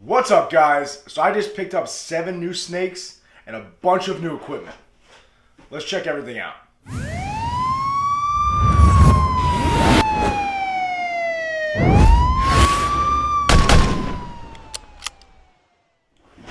What's up, guys? So I just picked up 7 new snakes and a bunch of new equipment. Let's check everything out.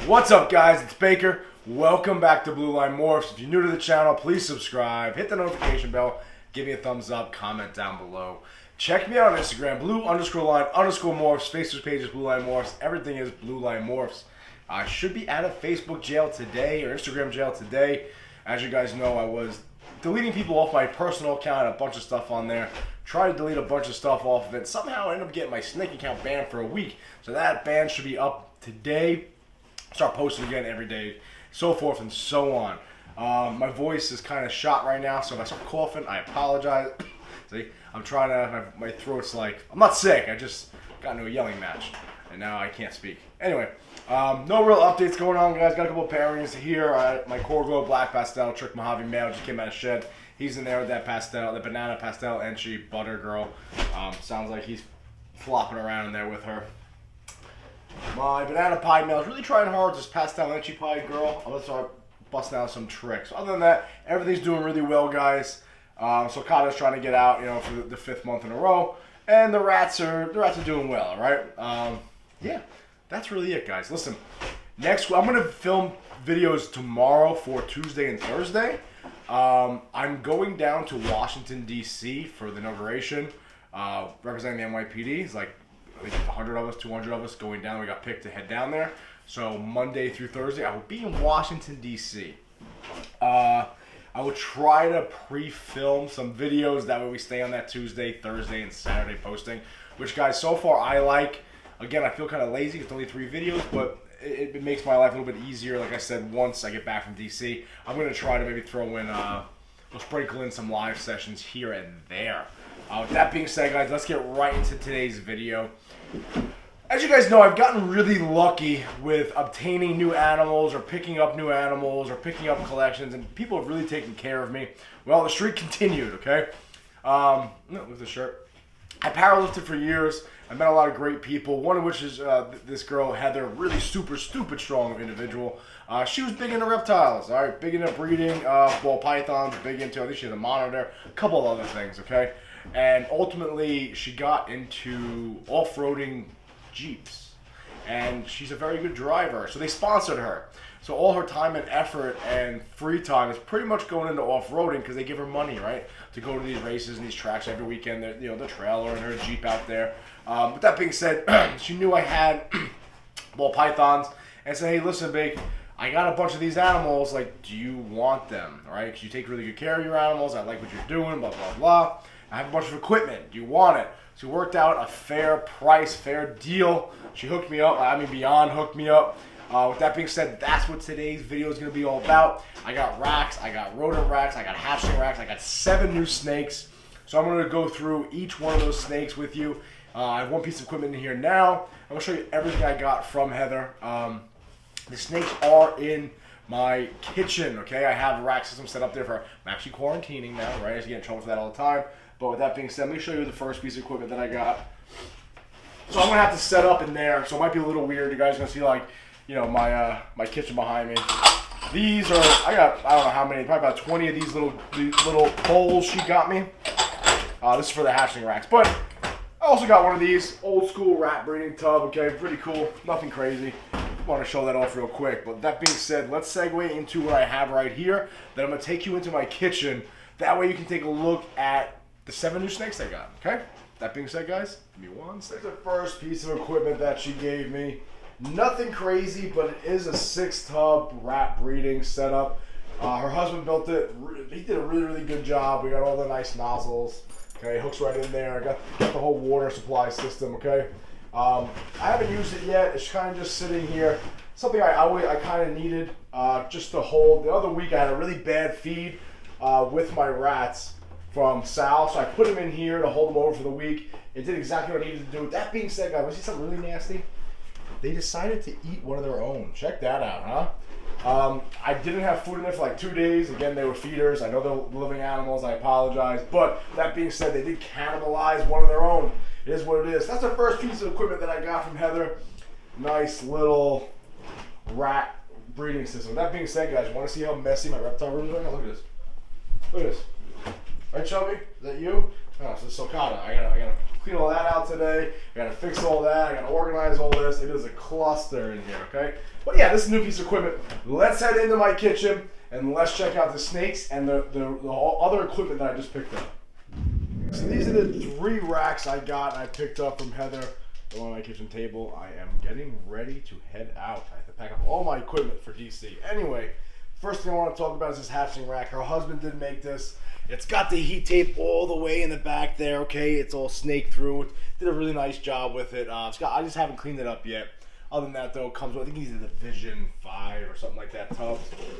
What's up, guys? It's Baker. Welcome back to Blue Line Morphs. If you're new to the channel, please subscribe, hit the notification bell, give me a thumbs up, comment down below. Check me out on Instagram, blue_line_morphs, Facebook page is Blue Line Morphs, everything is Blue Line Morphs. I should be out of Facebook jail today, or Instagram jail today. As you guys know, I was deleting people off my personal account, a bunch of stuff on there. Tried to delete a bunch of stuff off of it. Somehow I ended up getting my snake account banned for a week. So that ban should be up today. Start posting again every day, so forth and so on. My voice is kind of shot right now, so if I start coughing, I apologize. See, I'm trying to, my throat's like, I'm not sick, I just got into a yelling match, and now I can't speak. Anyway, no real updates going on, guys. Got a couple of pairings here. My Core Glow Black Pastel, Trick Mojave Male just came out of shed. He's in there with that pastel, the Banana Pastel Entry Butter Girl. Sounds like he's flopping around in there with her. My Banana Pie Male is really trying hard with this Pastel Entry Pie Girl. I'm going to start busting out some tricks. Other than that, everything's doing really well, guys. So Kata's trying to get out, for the 5th month in a row, and the rats are doing well. All right. Yeah, that's really it, guys. Listen, next I'm gonna film videos tomorrow for Tuesday and Thursday. I'm going down to Washington D.C. for the inauguration, representing the NYPD. It's like I think 100 of us, 200 of us going down. We got picked to head down there. So Monday through Thursday, I will be in Washington D.C. I will try to pre-film some videos. That way we stay on that Tuesday, Thursday, and Saturday posting. Which, guys, so far I like. Again, I feel kind of lazy. It's only 3 videos, but it makes my life a little bit easier. Like I said, once I get back from DC, I'm going to try to maybe throw in, we'll sprinkle in some live sessions here and there. With that being said, guys, let's get right into today's video. As you guys know, I've gotten really lucky with obtaining new animals or picking up new animals or picking up collections, and people have really taken care of me. Well, the streak continued, okay? Look at the shirt. I powerlifted for years. I met a lot of great people, one of which is this girl, Heather, really super strong individual. She was big into reptiles, all right? Big into breeding, ball pythons, big into, I think she had a monitor, a couple of other things, okay? And ultimately, she got into off-roading Jeeps, and she's a very good driver, so they sponsored her. So all her time and effort and free time is pretty much going into off-roading because they give her money, right, to go to these races and these tracks every weekend. The trailer and her Jeep out there. With that being said, she knew I had ball pythons and said, "Hey, listen, Bake, I got a bunch of these animals. Like, do you want them? All right? Because you take really good care of your animals. I like what you're doing. Blah blah blah. I have a bunch of equipment. Do you want it?" So we worked out a fair price, fair deal. She hooked me up. I mean, beyond hooked me up. With that being said, that's what today's video is going to be all about. I got racks, I got rodent racks, I got hatchling racks, I got 7 new snakes. So I'm going to go through each one of those snakes with you. I have one piece of equipment in here now. I'm going to show you everything I got from Heather. The snakes are in my kitchen, okay? I have a rack system set up there for, I'm actually quarantining now, right? I used to get in trouble for that all the time. But with that being said, let me show you the first piece of equipment that I got. So I'm going to have to set up in there, so it might be a little weird. You guys are going to see, like, my kitchen behind me. These are, I don't know how many, probably about 20 of these little bowls she got me. This is for the hatchling racks. But I also got one of these, old school rat breeding tub, okay? Pretty cool, nothing crazy. Want to show that off real quick. But that being said, let's segue into what I have right here. Then I'm going to take you into my kitchen. That way you can take a look at the 7 new snakes I got, okay? That being said, guys, give me one second. The first piece of equipment that she gave me. Nothing crazy, but it is a 6-tub rat breeding setup. Her husband built it. He did a really good job. We got all the nice nozzles. Okay, hooks right in there. I got the whole water supply system, okay? I haven't used it yet. It's kind of just sitting here. Something I kind of needed just to hold. The other week I had a really bad feed with my rats from Sal, so I put them in here to hold them over for the week. It did exactly what I needed to do. With that being said, guys, want to see something really nasty? They decided to eat one of their own. Check that out, huh? I didn't have food in there for like 2 days. Again, they were feeders. I know they're living animals. I apologize. But that being said, they did cannibalize one of their own. It is what it is. That's the first piece of equipment that I got from Heather. nice little rat breeding system. With that being said, guys, you want to see how messy my reptile room is right now? Look at this. Look at this. Right, Chubby? Is that you? Oh, it's a sulcata. I gotta clean all that out today. I gotta fix all that. I gotta organize all this. It is a cluster in here, okay? But yeah, this is a new piece of equipment. Let's head into my kitchen and let's check out the snakes and the other equipment that I just picked up. So these are the 3 racks I got and I picked up from Heather on my kitchen table. I am getting ready to head out. I have to pack up all my equipment for DC. Anyway, first thing I want to talk about is this hatchling rack. Her husband did make this. It's got the heat tape all the way in the back there, okay? It's all snaked through. Did a really nice job with it. I just haven't cleaned it up yet. Other than that, though, it comes with, I think these are the Vision 5 or something like that tub.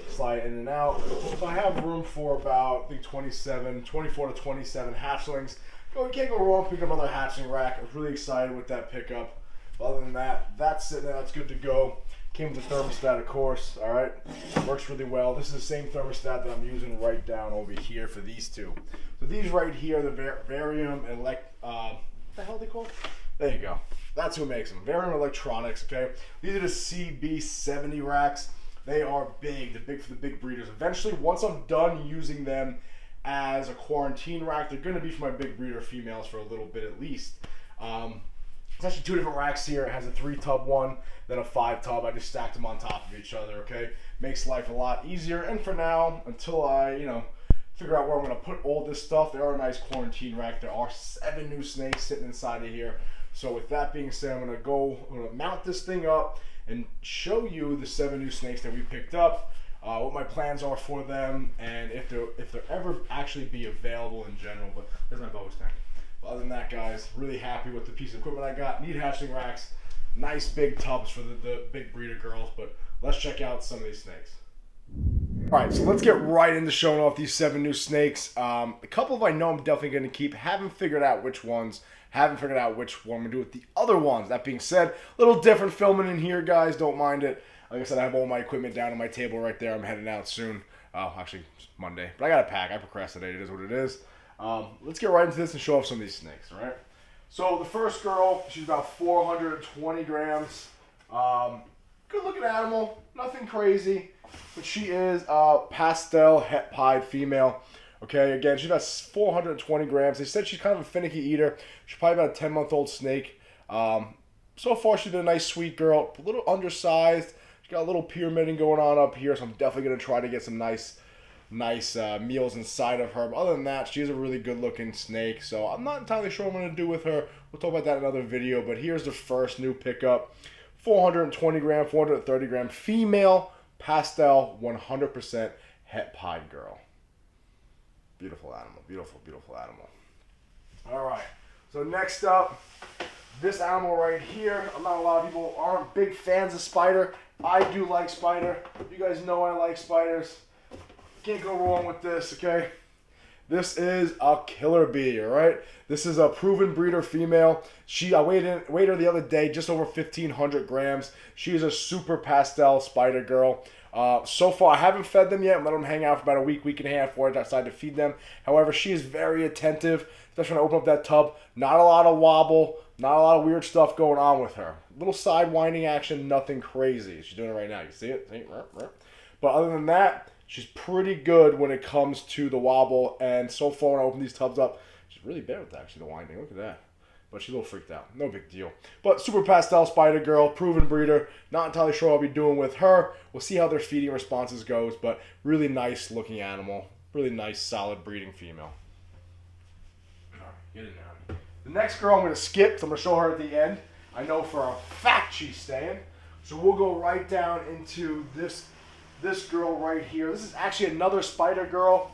Slide in and out. So I have room for about, I think, 24 to 27 hatchlings. You can't go wrong picking up another hatchling rack. I was really excited with that pickup. Other than that, that's sitting there. That's good to go. Came with the thermostat, of course. All right, works really well. This is the same thermostat that I'm using right down over here for these 2. So these right here, the Varium what the hell are they called? There you go. That's who makes them. Varium Electronics. Okay, these are the CB70 racks. They are big. They're big for the big breeders. Eventually, once I'm done using them as a quarantine rack, they're going to be for my big breeder females for a little bit at least. It's actually 2 different racks here. It has a 3-tub one, then a 5-tub. I just stacked them on top of each other, okay? Makes life a lot easier. And for now, until I, figure out where I'm going to put all this stuff, they are a nice quarantine rack. There are 7 new snakes sitting inside of here. So with that being said, I'm going to mount this thing up and show you the 7 new snakes that we picked up, what my plans are for them, and if they're ever actually be available in general. But there's my bow stand. Other than that, guys, really happy with the piece of equipment I got. Need hatchling racks, nice big tubs for the big breeder girls, but let's check out some of these snakes. All right, so let's get right into showing off these 7 new snakes. A couple of I know I'm definitely going to keep. Haven't figured out which ones. Haven't figured out which one I'm going to do with the other ones. That being said, a little different filming in here, guys. Don't mind it. Like I said, I have all my equipment down on my table right there. I'm heading out soon. Actually, it's Monday, but I got to pack. I procrastinated. It is what it is. Let's get right into this and show off some of these snakes, all right? So the first girl, she's about 420 grams. Good looking animal, nothing crazy, but she is a pastel het pied female. Okay, again, she's about 420 grams. They said she's kind of a finicky eater. She's probably about a 10-month-old snake. So far, she's been a nice, sweet girl, a little undersized. She's got a little pyramiding going on up here, so I'm definitely going to try to get some nice meals inside of her. But other than that, she's a really good looking snake, so I'm not entirely sure what I'm going to do with her. We'll talk about that in another video, but here's the first new pickup. 420 gram, 430 gram female pastel 100% het pied girl. Beautiful animal, beautiful, beautiful animal. All right, so next up, this animal right here. I'm not a lot of people aren't big fans of spider. I do like spider. You guys know I like spiders. Can't go wrong with this, okay? This is a killer bee, all right? This is a proven breeder female. I weighed her the other day, just over 1,500 grams. She is a super pastel spider girl. So far, I haven't fed them yet. I'm letting them hang out for about a week and a half before I decide to feed them. However, she is very attentive, especially when I open up that tub. Not a lot of wobble, not a lot of weird stuff going on with her. Little side winding action, nothing crazy. She's doing it right now. You see it? See? But other than that, she's pretty good when it comes to the wobble. And so far, when I open these tubs up, she's really bad with actually the winding. Look at that. But she's a little freaked out. No big deal. But super pastel spider girl, proven breeder. Not entirely sure what I'll be doing with her. We'll see how their feeding responses goes. But really nice looking animal. Really nice, solid breeding female. All right, get it down. The next girl I'm going to skip, so I'm going to show her at the end. I know for a fact she's staying. So we'll go right down into this girl right here. This is actually another spider girl.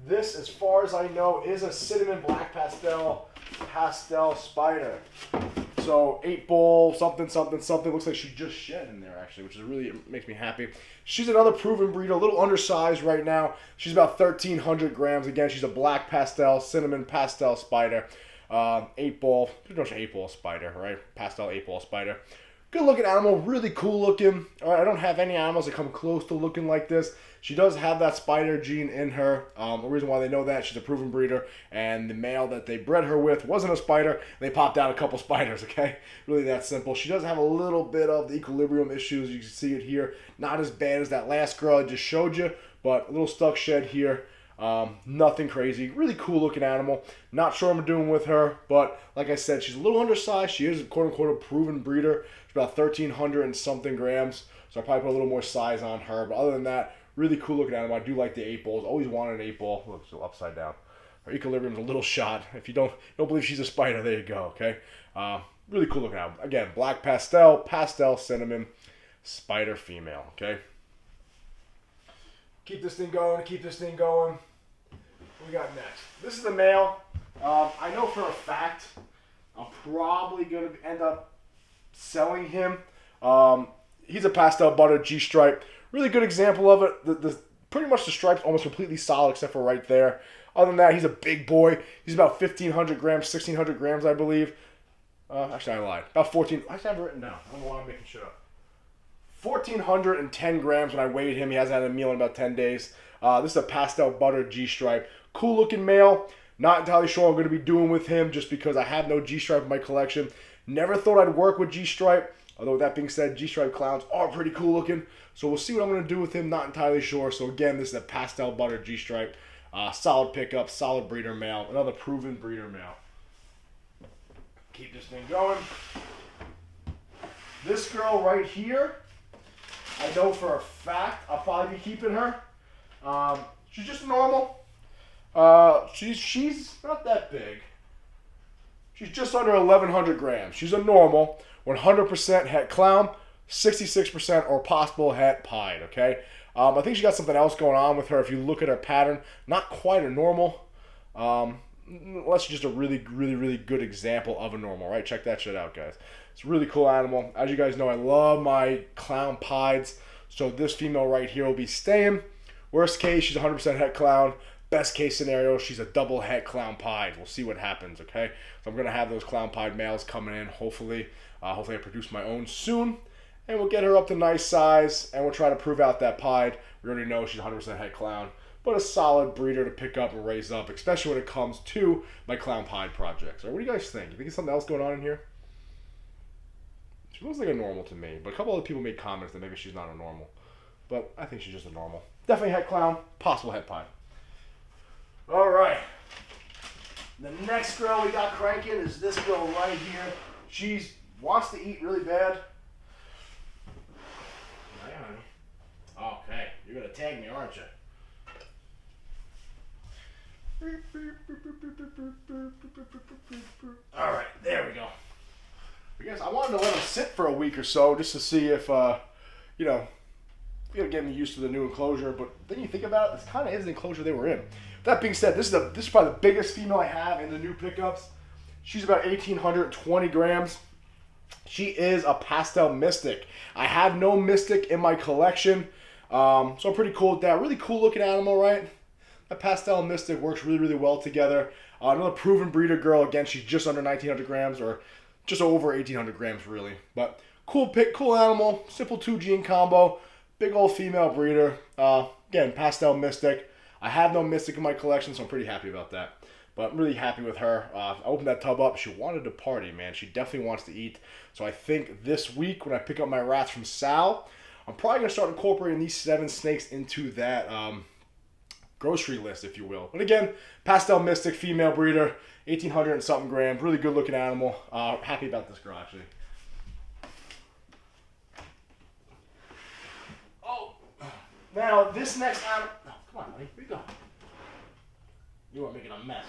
This, as far as I know, is a cinnamon black pastel spider. So 8-ball, something. Looks like she just shed in there, actually, which is really makes me happy. She's another proven breeder, a little undersized right now. She's about 1,300 grams. Again, she's a black pastel, cinnamon pastel spider. 8-ball, pretty much 8-ball spider, right? Pastel 8-ball spider. Good looking animal, really cool looking. All right, I don't have any animals that come close to looking like this. She does have that spider gene in her. The reason why they know that, she's a proven breeder, and the male that they bred her with wasn't a spider. They popped out a couple spiders, okay? Really that simple. She does have a little bit of the equilibrium issues. You can see it here. Not as bad as that last girl I just showed you, but a little stuck shed here. Nothing crazy. Really cool looking animal. Not sure what I'm doing with her, but like I said, she's a little undersized. She is quote unquote a proven breeder. She's about 1,300 and something grams, so I probably put a little more size on her. But other than that, really cool looking animal. I do like the 8-balls. Always wanted an 8-ball. Look, so upside down. Her equilibrium's a little shot. If you don't believe she's a spider, there you go. Okay. Really cool looking animal. Again, black pastel, cinnamon, spider female. Okay. Keep this thing going. Keep this thing going. What we got next? This is the male. I know for a fact I'm probably going to end up selling him. He's a pastel butter G-stripe. Really good example of it. The pretty much the stripe's almost completely solid except for right there. Other than that, he's a big boy. He's about 1,500 grams, 1,600 grams, I believe. Actually, I lied. About 14. I have it written down. I don't know why I'm making shit up. 1,410 grams when I weighed him. He hasn't had a meal in about 10 days. This is a pastel butter G-stripe. Cool looking male. Not entirely sure what I'm going to be doing with him just because I have no G-stripe in my collection. Never thought I'd work with G-stripe. Although with that being said, G-stripe clowns are pretty cool looking. So we'll see what I'm going to do with him. Not entirely sure. So again, this is a pastel butter G-stripe. Solid pickup, solid breeder male. Another proven breeder male. Keep this thing going. This girl right here, I know for a fact I'll probably be keeping her. She's just normal. She's not that big. She's just under 1,100 grams. She's a normal, 100% het clown, 66% or possible het pied, okay? I think she got something else going on with her. If you look at her pattern, not quite a normal. Unless she's just a really, really, really good example of a normal, right? Check that shit out, guys. It's a really cool animal. As you guys know, I love my clown pieds. So this female right here will be staying. Worst case, she's 100% het clown. Best case scenario, she's a double het clown pied. We'll see what happens, okay? So I'm going to have those clown pied males coming in, hopefully. Hopefully I produce my own soon. And we'll get her up to nice size, and we'll try to prove out that pied. We already know she's 100% het clown. But a solid breeder to pick up and raise up, especially when it comes to my clown pied projects. Right, what do you guys think? You think there's something else going on in here? She looks like a normal to me, but a couple other people made comments that maybe she's not a normal. But I think she's just a normal. Definitely het clown, possible het pied. All right. The next girl we got cranking is this girl right here. She wants to eat really bad. Okay, you're going to tag me, aren't you? All right, there we go. I guess I wanted to let him sit for a week or so just to see if, you know, getting used to the new enclosure. But then you think about it, this kind of is the enclosure they were in. That being said, this is probably the biggest female I have in the new pickups. She's about 1,820 grams. She is a pastel mystic. I have no mystic in my collection, so I'm pretty cool with that. Really cool looking animal, right? That pastel and mystic works really, really well together. Another proven breeder girl. Again, she's just under 1,900 grams or just over 1,800 grams, really. But cool pick, cool animal. Simple 2-gene combo. Big old female breeder. Again, pastel mystic. I have no mystic in my collection, so I'm pretty happy about that. But I'm really happy with her. I opened that tub up. She wanted to party, man. She definitely wants to eat. So I think this week when I pick up my rats from Sal, I'm probably going to start incorporating these 7 snakes into that grocery list, if you will. But again, pastel mystic, female breeder, 1,800 and something grams. Really good looking animal. Happy about this girl, actually. Oh, now this next animal. Oh, come on, honey. Where you going? You are making a mess.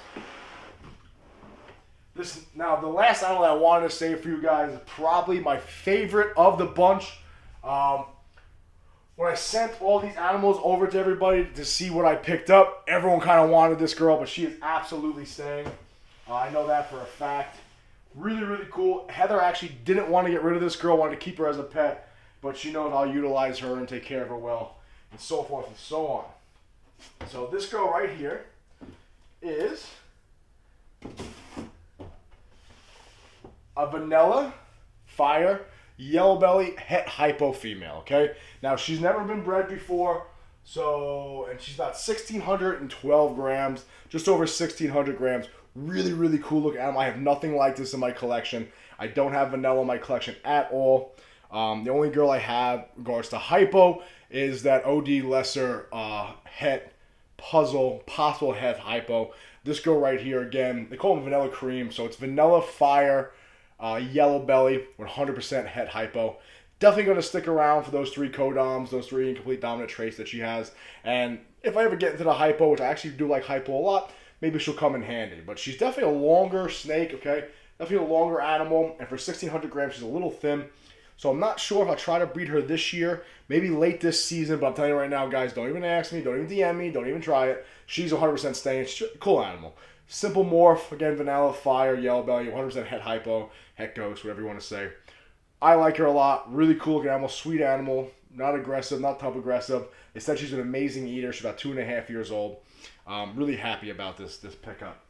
Now, the last animal that I wanted to save for you guys is probably my favorite of the bunch. When I sent all these animals over to everybody to see what I picked up, everyone kind of wanted this girl, but she is absolutely staying. I know that for a fact. Really, really cool. Heather actually didn't want to get rid of this girl, wanted to keep her as a pet, but she knows I'll utilize her and take care of her well, and so forth and so on. So this girl right here is a vanilla fire yellow belly, het hypo female, okay? Now, she's never been bred before, and she's about 1,612 grams, just over 1,600 grams. Really, really cool looking animal. I have nothing like this in my collection. I don't have vanilla in my collection at all. The only girl I have in regards to hypo is that OD lesser het puzzle, possible het hypo. This girl right here, again, they call them vanilla cream, so it's vanilla fire, yellow belly, 100% het hypo. Definitely going to stick around for those 3 codoms, those 3 incomplete dominant traits that she has. And if I ever get into the hypo, which I actually do like hypo a lot, maybe she'll come in handy. But she's definitely a longer snake, okay? Definitely a longer animal. And for 1,600 grams, she's a little thin. So I'm not sure if I'll try to breed her this year, maybe late this season. But I'm telling you right now, guys, don't even ask me, don't even DM me, don't even try it. She's 100% staying. She's a cool animal. Simple morph, again, vanilla, fire, yellow belly, 100% het hypo, het ghost, whatever you want to say. I like her a lot. Really cool looking animal, sweet animal, not aggressive, not tough aggressive. They said she's an amazing eater. She's about 2.5 years old. Really happy about this pickup.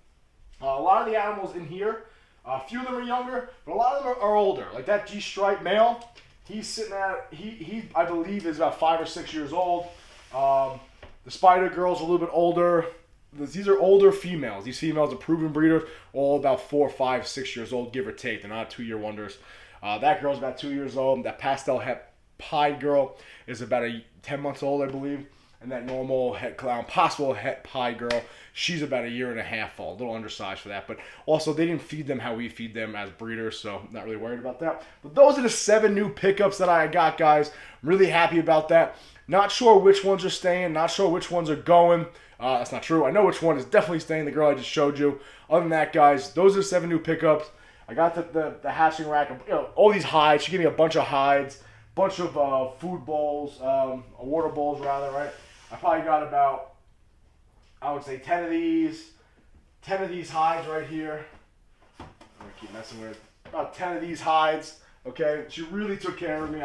A lot of the animals in here, a few of them are younger, but a lot of them are older. Like that G-stripe male, he's sitting at, he I believe is about 5 or 6 years old. The spider girl's a little bit older. These are older females. These females are proven breeders, all about 4, 5, 6 years old, give or take. They're not 2-year wonders. That girl's about 2 years old. That pastel het pied girl is about 10 months old, I believe. And that normal het clown, possible het pied girl, she's about 1.5 years old. A little undersized for that. But also, they didn't feed them how we feed them as breeders, so not really worried about that. But those are the 7 new pickups that I got, guys. I'm really happy about that. Not sure which ones are staying. Not sure which ones are going. That's not true. I know which one is definitely staying, the girl I just showed you. Other than that, guys, those are 7 new pickups. I got the hatching rack, all these hides. She gave me a bunch of hides, bunch of food bowls, water bowls rather, right? I probably got about, I would say 10 of these hides right here. I'm gonna keep messing with about 10 of these hides. Okay, she really took care of me.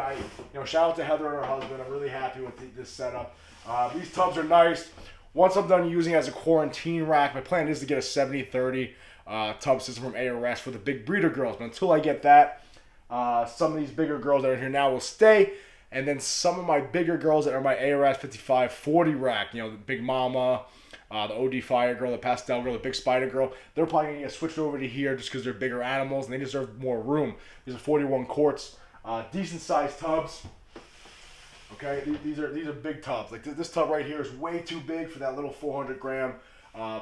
Shout out to Heather and her husband. I'm really happy with this setup. These tubs are nice. Once I'm done using it as a quarantine rack, my plan is to get a 70-30 tub system from ARS for the big breeder girls. But until I get that, some of these bigger girls that are in here now will stay. And then some of my bigger girls that are my ARS 55-40 rack, the Big Mama, the OD Fire girl, the Pastel girl, the Big Spider girl, they're probably going to get switched over to here just because they're bigger animals and they deserve more room. These are 41 quarts, decent sized tubs. Okay, these are big tubs. Like this tub right here is way too big for that little 400 gram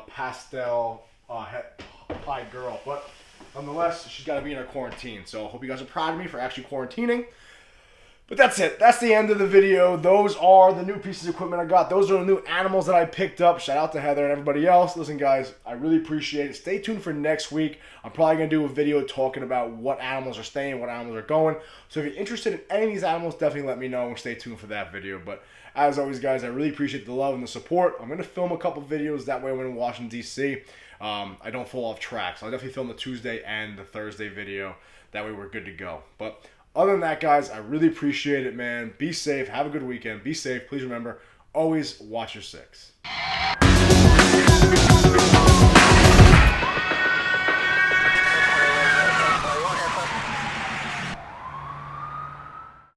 pastel pie girl. But nonetheless, she's got to be in her quarantine. So I hope you guys are proud of me for actually quarantining. But that's it. That's the end of the video. Those are the new pieces of equipment I got. Those are the new animals that I picked up. Shout out to Heather and everybody else. Listen, guys, I really appreciate it. Stay tuned for next week. I'm probably going to do a video talking about what animals are staying, what animals are going. So if you're interested in any of these animals, definitely let me know and stay tuned for that video. But as always, guys, I really appreciate the love and the support. I'm going to film a couple videos. That way when I'm in Washington, D.C., I don't fall off track. So I'll definitely film the Tuesday and the Thursday video. That way we're good to go. But other than that, guys, I really appreciate it, man. Be safe. Have a good weekend. Be safe. Please remember, always watch your 6.